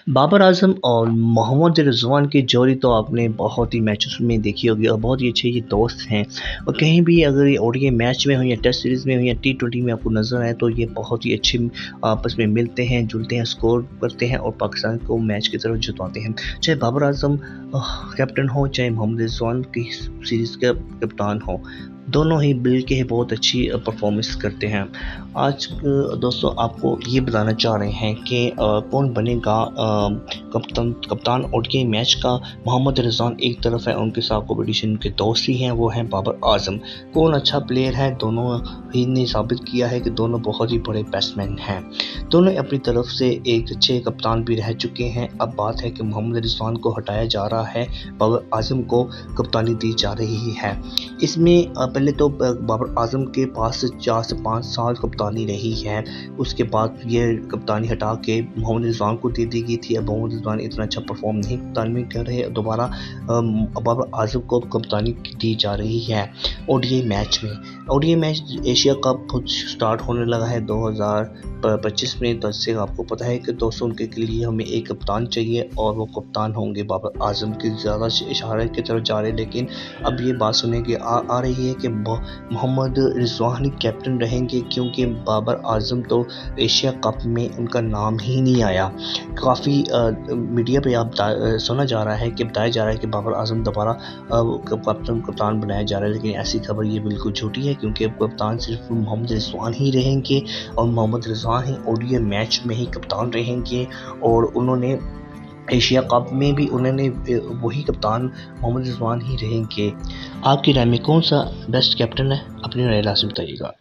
बाबर आज़म और मोहम्मद रिज़वान की जोड़ी तो आपने बहुत ही मैचेस में देखी होगी और बहुत ही अच्छे ये दोस्त हैं। और कहीं भी अगर ये ओडीआई मैच में हो या टेस्ट सीरीज़ में हो या टी20 में आपको नज़र आए तो ये बहुत ही अच्छे आपस में मिलते हैं, जुलते हैं, स्कोर करते हैं और पाकिस्तान को मैच की तरफ जितवाते हैं। चाहे बाबर आज़म कैप्टन हो, चाहे मोहम्मद रिज़वान की सीरीज़ का कप्तान हो, दोनों ही मिल के बहुत अच्छी परफॉर्मेंस करते हैं। आज दोस्तों आपको ये बताना चाह रहे हैं कि कौन बनेगा कप्तान ओडीआई मैच का। मोहम्मद रिज़वान एक तरफ है, उनके साथ कॉम्पिटिशन के दोस्त ही हैं, वो हैं बाबर आज़म। कौन अच्छा प्लेयर है, दोनों ही ने साबित किया है कि दोनों बहुत ही बड़े बैट्समैन हैं। दोनों अपनी तरफ से एक अच्छे कप्तान भी रह चुके हैं। अब बात है कि मोहम्मद रिज़वान को हटाया जा रहा है, बाबर आज़म को कप्तानी दी जा रही है। इसमें पहले तो बाबर आज़म के पास 4 से 5 साल कप्तानी रही है, उसके बाद ये कप्तानी हटा के मोहम्मद रिज़वान को दे दी गई थी। अब मोहम्मद रिज़वान इतना अच्छा परफॉर्म नहीं कप्तानी कर रहे, दोबारा बाबर आज़म को कप्तानी दी जा रही है ओडीआई मैच में। ODI match Asia cup start होने लगा है 2025 में, तो इससे आपको पता है कि दोस्तों उनके लिए हमें एक कप्तान चाहिए और वो कप्तान होंगे बाबर आज़म की ज़्यादा इशारे की तरफ जा रहे हैं। लेकिन अब ये बात सुनने की आ रही है कि मोहम्मद रिज़वान ही कैप्टन रहेंगे, क्योंकि बाबर आज़म तो एशिया कप में उनका नाम ही नहीं आया। काफ़ी मीडिया पे आप सुना जा रहा है कि बताया जा रहा है कि बाबर आज़म दोबारा कप्तान बनाया जा रहा है, लेकिन ऐसी खबर ये बिल्कुल झूठी है, क्योंकि अब कप्तान सिर्फ मोहम्मद रिज़वान ही रहेंगे और मोहम्मद रिज़वान ही ओडीआई मैच में ही कप्तान रहेंगे। और उन्होंने एशिया कप में भी उन्होंने वही कप्तान मोहम्मद रिज़वान ही रहेंगे। आपकी राय में कौन सा बेस्ट कैप्टन है? अपनी राय लाज़िम बताइएगा।